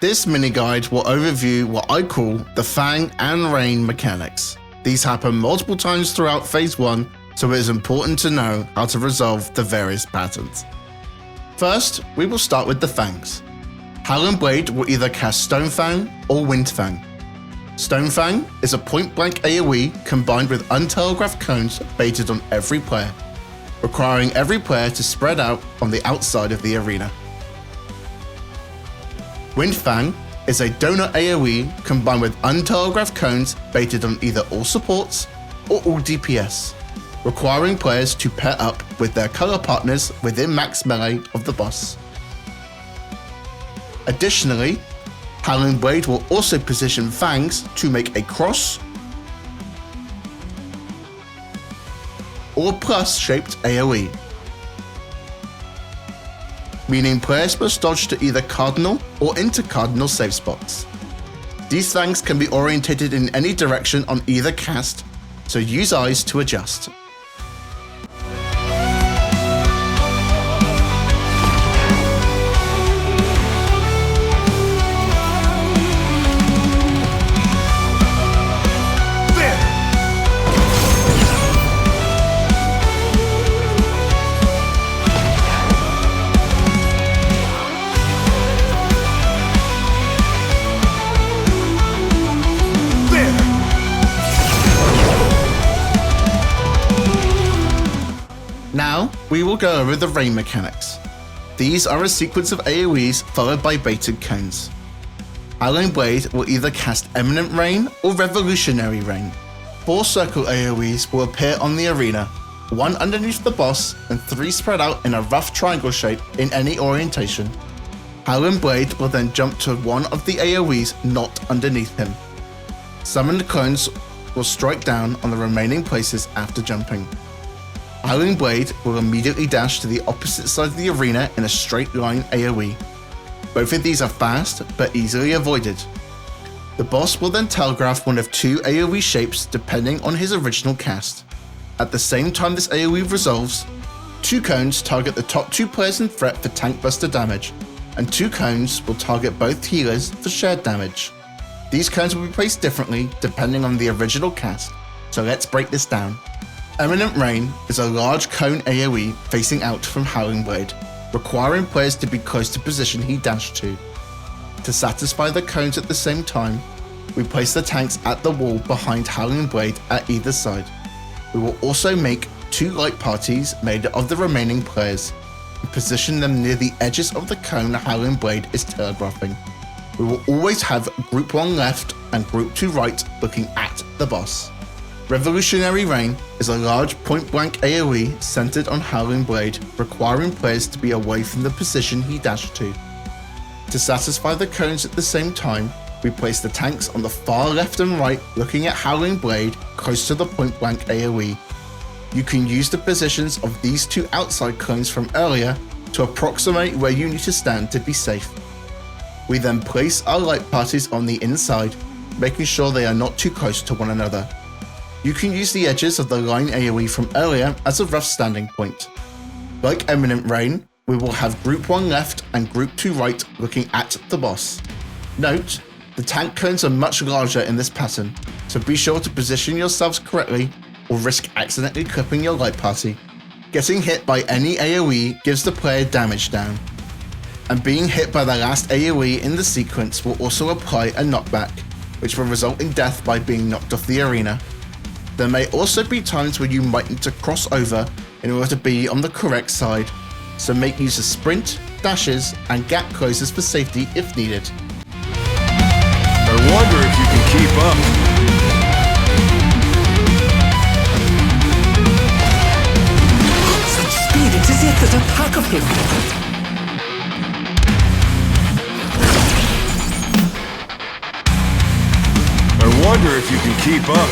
This mini guide will overview what I call the Fang and Rain mechanics. These happen multiple times throughout Phase 1, so it is important to know how to resolve the various patterns. First, we will start with the Fangs. Howling Blade will either cast Stone Fang or Wind Fang. Stone Fang is a point-blank AoE combined with untelegraphed cones baited on every player, requiring every player to spread out on the outside of the arena. Wind Fang is a donut AoE combined with untelegraphed cones baited on either all supports or all DPS, requiring players to pair up with their color partners within max melee of the boss. Additionally, Howling Blade will also position Fangs to make a cross or plus shaped AoE, meaning players must dodge to either cardinal or intercardinal safe spots. These Fangs can be orientated in any direction on either cast, so use eyes to adjust. Now, we will go over the Rain mechanics. These are a sequence of AoEs followed by baited cones. Howling Blade will either cast Eminent Rain or Revolutionary Rain. 4 circle AoEs will appear on the arena, 1 underneath the boss and 3 spread out in a rough triangle shape in any orientation. Howling Blade will then jump to one of the AoEs not underneath him. Summoned clones will strike down on the remaining places after jumping. Howling Blade will immediately dash to the opposite side of the arena in a straight line AoE. Both of these are fast, but easily avoided. The boss will then telegraph one of 2 AoE shapes depending on his original cast. At the same time this AoE resolves, 2 cones target the top 2 players in threat for tank buster damage, and 2 cones will target both healers for shared damage. These cones will be placed differently depending on the original cast, so let's break this down. Eminent Rain is a large cone AoE facing out from Howling Blade, requiring players to be close to position he dashed to. To satisfy the cones at the same time, we place the tanks at the wall behind Howling Blade at either side. We will also make 2 light parties made of the remaining players, and position them near the edges of the cone Howling Blade is telegraphing. We will always have Group 1 left and Group 2 right looking at the boss. Revolutionary Rain is a large point-blank AoE centered on Howling Blade, requiring players to be away from the position he dashed to. To satisfy the cones at the same time, we place the tanks on the far left and right looking at Howling Blade close to the point-blank AoE. You can use the positions of these 2 outside clones from earlier to approximate where you need to stand to be safe. We then place our light parties on the inside, making sure they are not too close to one another. You can use the edges of the line AoE from earlier as a rough standing point. Like Eminent Rain, we will have Group 1 left and Group 2 right looking at the boss. Note, the tank cones are much larger in this pattern, so be sure to position yourselves correctly or risk accidentally clipping your light party. Getting hit by any AoE gives the player damage down, and being hit by the last AoE in the sequence will also apply a knockback, which will result in death by being knocked off the arena. There may also be times where you might need to cross over in order to be on the correct side, so make use of sprint, dashes, and gap closes for safety if needed. I wonder if you can keep up. Such speed, it is yet there's a pack of him. I wonder if you can keep up.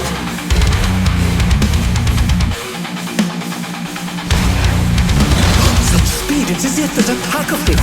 It is yet there's a pack of him.